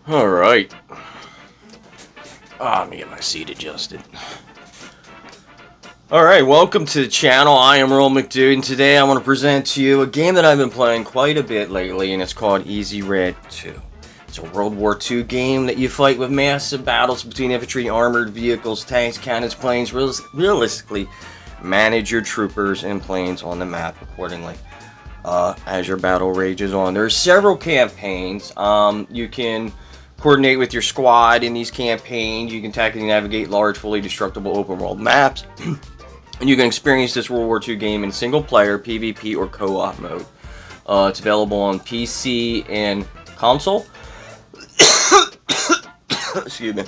Alright. Let me get my seat adjusted. Alright, welcome to the channel. I am Roll McDude, and today I want to present to you a game that I've been playing quite a bit lately, and it's called Easy Red 2. It's a World War II game that you fight with massive battles between infantry, armored vehicles, tanks, cannons, planes. Realistically, manage your troopers and planes on the map accordingly as your battle rages on. There are several campaigns. You can coordinate with your squad in these campaigns. You can tactically navigate large, fully destructible open world maps. And you can experience this World War II game in single player, PvP, or co-op mode. It's available on PC and console. Excuse me.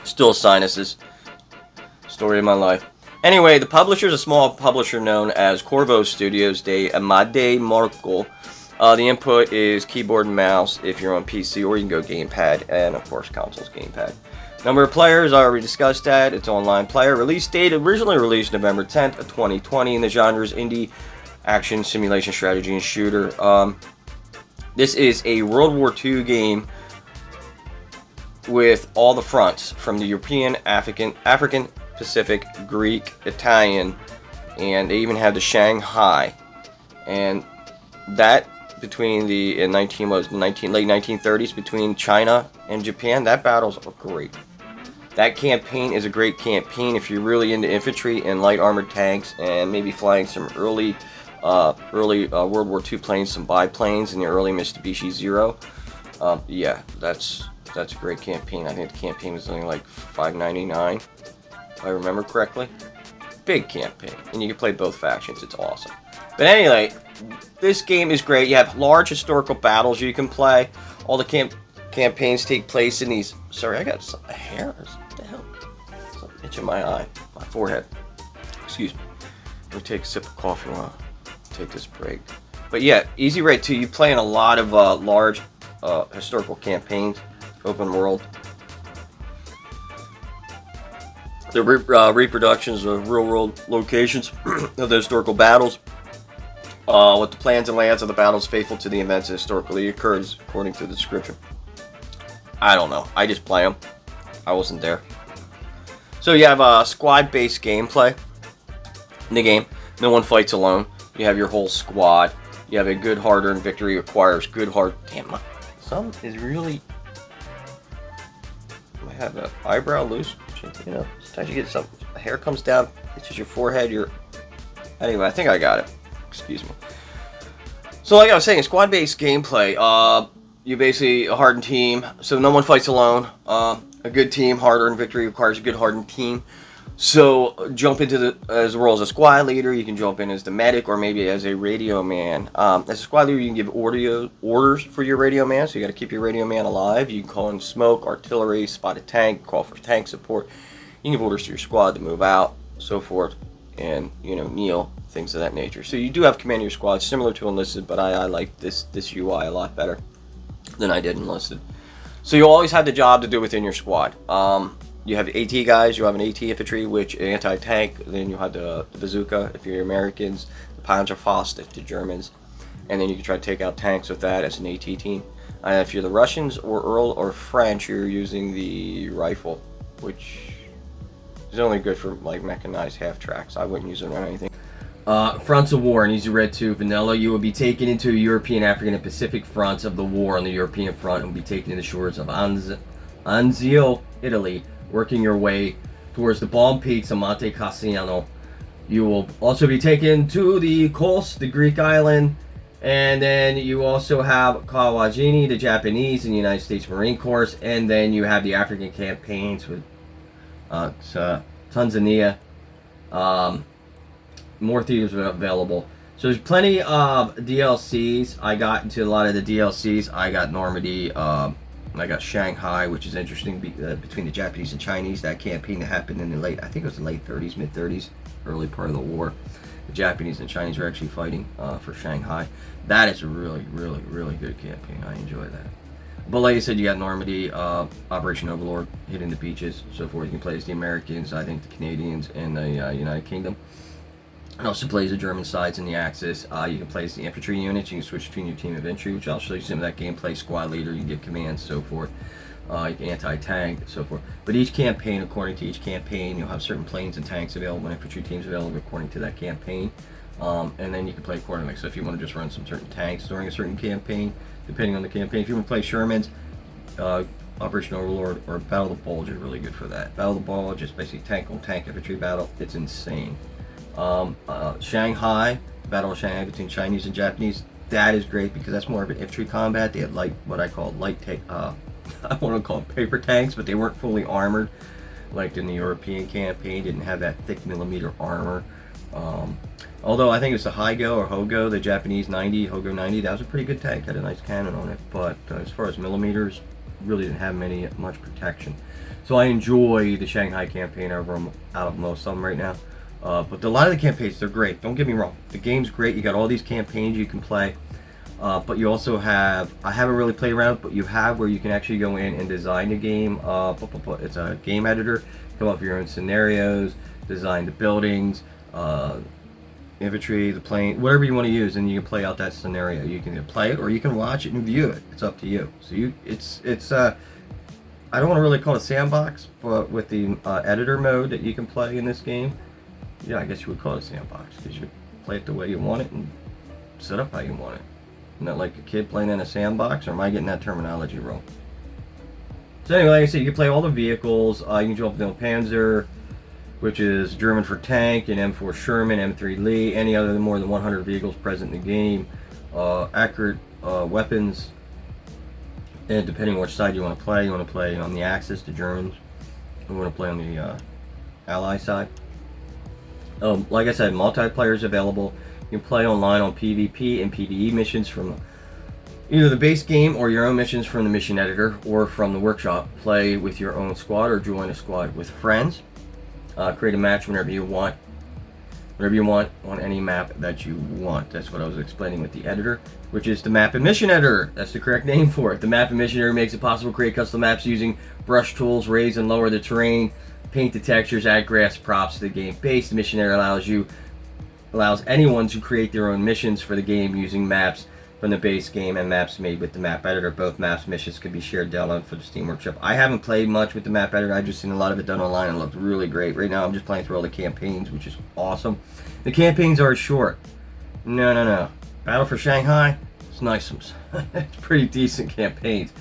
Still sinuses. Story of my life. Anyway, the publisher is a small publisher known as Corvostudio de Amadei Marco. The input is keyboard and mouse if you're on PC, or you can go gamepad, and of course console's gamepad. Number of players, I already discussed that. It's online player. Release date, originally released November 10th of 2020, and the genre is indie, action, simulation, strategy, and shooter. This is a World War II game with all the fronts, from the European, African, Pacific, Greek, Italian, and they even have the Shanghai. And that between the late 1930s between China and Japan, that battles are great. That campaign is a great campaign if you're really into infantry and light armored tanks, and maybe flying some early World War II planes, some biplanes in the early Mitsubishi Zero. Yeah, that's a great campaign. I think the campaign was only like $5.99, if I remember correctly. Big campaign, and you can play both factions. It's awesome. But anyway, this game is great. You have large historical battles you can play. All the campaigns take place in these. Sorry, I got some hair. What the hell? Something itching my eye, my forehead. Excuse me. Let me take a sip of coffee while I take this break. But yeah, Easy Red 2. You play in a lot of large historical campaigns, open world. The reproductions of real-world locations of the historical battles. With the plans and layouts of the battles faithful to the events that historically occurred according to the description. I don't know. I just play them. I wasn't there. So you have a squad-based gameplay in the game. No one fights alone. You have your whole squad. You have a good hard-earned victory requires good hard... Damn, my thumb is really... I have an eyebrow loose. You know, sometimes you get some... The hair comes down. It's just your forehead. Anyway, I think I got it. Excuse me. So like I was saying, squad-based gameplay. You basically a hardened team, so no one fights alone. A good team, hard-earned victory requires a good hardened team. So jump into as a role as a squad leader. You can jump in as the medic, or maybe as a radio man. As a squad leader, you can give orders for your radio man. So you got to keep your radio man alive. You can call in smoke, artillery, spot a tank, call for tank support. You can give orders to your squad to move out, so forth, and kneel. Things of that nature. So you do have command of your squad, similar to Enlisted, but I like this UI a lot better than I did Enlisted. So you always have the job to do within your squad. You have AT guys, you have an AT infantry, which anti-tank, then you have the bazooka if you're Americans, the Panzerfaust if the Germans, and then you can try to take out tanks with that as an AT team. If you're the Russians or Earl or French, you're using the rifle, which is only good for like mechanized half tracks. I wouldn't use it on anything. Fronts of war in Easy Red 2 Vanilla. You will be taken into European, African, and Pacific fronts of the war. On the European front, and will be taken to the shores of Anzio, Italy, working your way towards the Balm Peaks of Monte Cassino. You will also be taken to the Kos, the Greek island, and then you also have Kawajini, the Japanese, and the United States Marine Corps, and then you have the African campaigns with Tanzania. More theaters are available. So there's plenty of DLCs. I got into a lot of the DLCs. I got Normandy. I got Shanghai, which is interesting between the Japanese and Chinese. That campaign that happened in I think it was the late 30s, mid 30s, early part of the war. The Japanese and Chinese are actually fighting for Shanghai. That is a really, really, really good campaign. I enjoy that. But like I said, you got Normandy, Operation Overlord, hitting the beaches, so forth. You can play as the Americans, I think the Canadians, and the United Kingdom. It also plays the German sides in the Axis. You can place the infantry units. You can switch between your team of infantry, which I'll show you some of that gameplay. Squad leader, you can give commands, so forth. You can anti-tank, so forth. But each campaign, according to each campaign, you'll have certain planes and tanks available, and infantry teams available according to that campaign. And then you can play accordingly. So if you want to just run some certain tanks during a certain campaign, depending on the campaign, if you want to play Shermans, Operation Overlord or Battle of the Bulge is really good for that. Battle of the Bulge is basically tank on tank infantry battle. It's insane. Shanghai, Battle of Shanghai between Chinese and Japanese, that is great because that's more of an infantry combat. They had light, what I call light tank, I want to call them paper tanks, but they weren't fully armored like in the European campaign. Didn't have that thick millimeter armor. Although I think it's the Hygo or Hogo, the Japanese 90, Hogo 90, that was a pretty good tank, had a nice cannon on it, but as far as millimeters, really didn't have much protection. So I enjoy the Shanghai campaign out of most of them right now. But a lot of the campaigns, they're great. Don't get me wrong. The game's great. You got all these campaigns you can play. But you also have, I haven't really played around, but you have where you can actually go in and design the game. It's a game editor. Come up with your own scenarios, design the buildings, infantry, the plane, whatever you want to use, and you can play out that scenario. You can play it or you can watch it and view it. It's up to you. So it's I don't want to really call it a sandbox, but with the editor mode that you can play in this game, yeah, I guess you would call it a sandbox because you play it the way you want it and set up how you want it. Not like a kid playing in a sandbox, or am I getting that terminology wrong? So anyway, like I said, you can play all the vehicles. You can jump the Panzer, which is German for tank, and M4 Sherman, M3 Lee, any other than more than 100 vehicles present in the game. Accurate weapons, and depending on which side you want to play on the Axis, the Germans. You want to play on the Ally side. Like I said, multiplayer is available. You can play online on PvP and PvE missions from either the base game or your own missions from the mission editor or from the workshop. Play with your own squad or join a squad with friends. Create a match whenever you want on any map that you want. That's what I was explaining with the editor, which is the map and mission editor. That's the correct name for it. The map and mission editor makes it possible to create custom maps using brush tools, raise and lower the terrain, paint the textures, add grass props to the game base. The mission editor allows anyone to create their own missions for the game using maps from the base game and maps made with the map editor. Both maps missions can be shared download for the Steam Workshop. I haven't played much with the map editor. I've just seen a lot of it done online and it looked really great. Right now I'm just playing through all the campaigns, which is awesome. The campaigns are short. No. Battle for Shanghai, it's nice ones. It's pretty decent campaigns.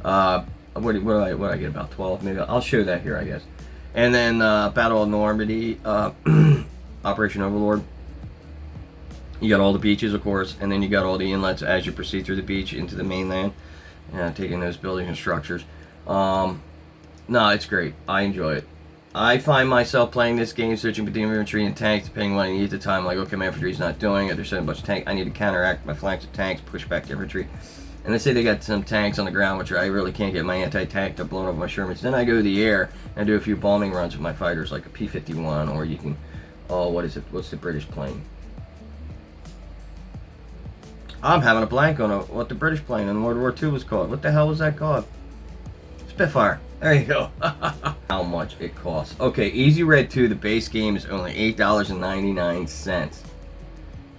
What do I get, about 12 maybe? I'll show that here, I guess. And then Battle of Normandy, Operation Overlord. You got all the beaches, of course, and then you got all the inlets as you proceed through the beach into the mainland, taking those buildings and structures. No, it's great. I enjoy it. I find myself playing this game, switching between infantry and tanks, depending on what I need at the time. Like, okay, my infantry's not doing it. They're sending a bunch of tanks. I need to counteract my flanks of tanks, push back the infantry. And let's say they got some tanks on the ground, which I really can't get my anti-tank to blow up my Shermans. Then I go to the air and do a few bombing runs with my fighters, like a P-51, or you can, what is it? What's the British plane? I'm having a blank on what the British plane in World War II was called. What the hell was that called? Spitfire. There you go. How much it costs. Okay, Easy Red 2, the base game, is only $8.99.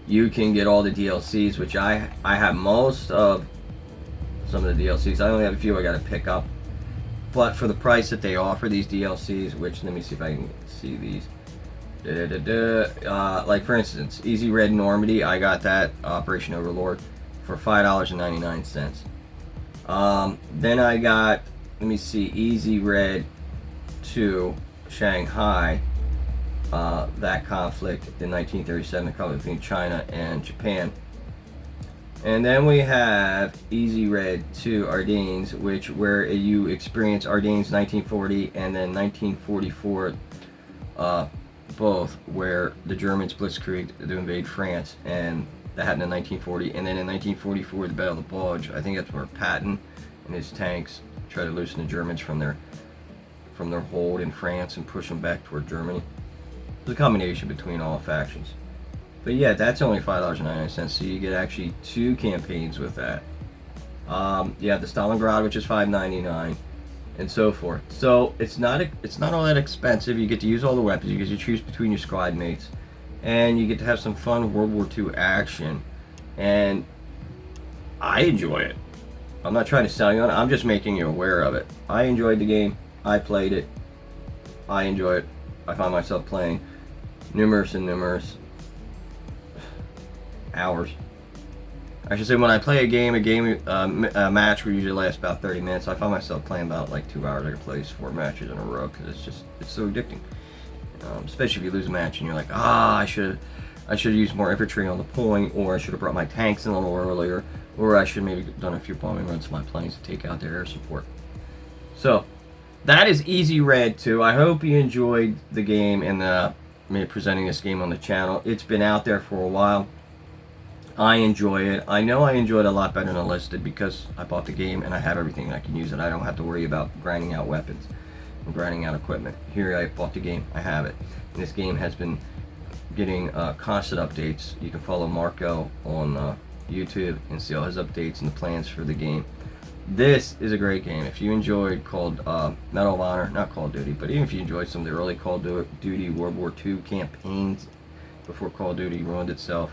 You can get all the DLCs, which I have most of some of the DLCs. I only have a few I got to pick up. But for the price that they offer these DLCs, which, let me see if I can see these. Like for instance, Easy Red Normandy, I got that Operation Overlord for $5.99. Then I got, let me see, Easy Red 2 Shanghai, that conflict in 1937, the conflict between China and Japan. And then we have Easy Red 2 Ardennes, where you experience Ardennes 1940 and then 1944. Both, where the Germans blitzkrieg to invade France, and that happened in 1940. And then in 1944, the Battle of the Bulge. I think that's where Patton and his tanks try to loosen the Germans from their hold in France and push them back toward Germany. It's a combination between all factions. But yeah, that's only $5.99, so you get actually 2 campaigns with that. You have the Stalingrad, which is $5.99. And so forth. So it's not all that expensive. You get to use all the weapons. You get to choose between your squad mates, and you get to have some fun World War II action, and I enjoy it. I'm not trying to sell you on it, I'm just making you aware of it. I enjoyed the game, I played it, I enjoy it. I find myself playing numerous and numerous hours. I should say, when I play a match will usually last about 30 minutes. I find myself playing about like 2 hours. I can play 4 matches in a row because it's so addicting. Especially if you lose a match and you're like, I should have used more infantry on the point, or I should have brought my tanks in a little earlier, or I should maybe done a few bombing runs to my planes to take out their air support. So that is Easy Red 2. I hope you enjoyed the game and me presenting this game on the channel. It's been out there for a while. I enjoy it. I know I enjoy it a lot better than Listed because I bought the game and I have everything and I can use it. I don't have to worry about grinding out weapons and grinding out equipment. Here I bought the game, I have it. And this game has been getting constant updates. You can follow Marco on YouTube and see all his updates and the plans for the game. This is a great game. If you enjoyed Medal of Honor, not Call of Duty, but even if you enjoyed some of the early Call of Duty World War II campaigns before Call of Duty ruined itself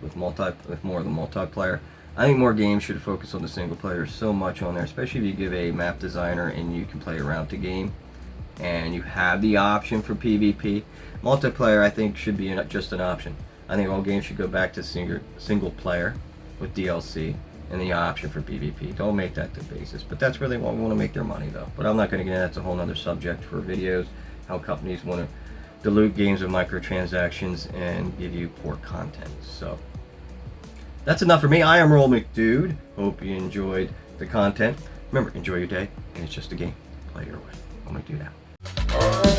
with more of the multiplayer, I think more games should focus on the single player. There's so much on there, especially if you give a map designer and you can play around the game and you have the option for PvP. Multiplayer, I think, should be just an option. I think all games should go back to single player with DLC and the option for PvP. Don't make that the basis, but that's where they want to make their money, though. But I'm not going to get into that. That's a whole other subject for videos, how companies want to dilute games with microtransactions and give you poor content. So that's enough for me. I am Roll McDude. Hope you enjoyed the content. Remember, enjoy your day, and it's just a game. Play your way. Roll McDude out.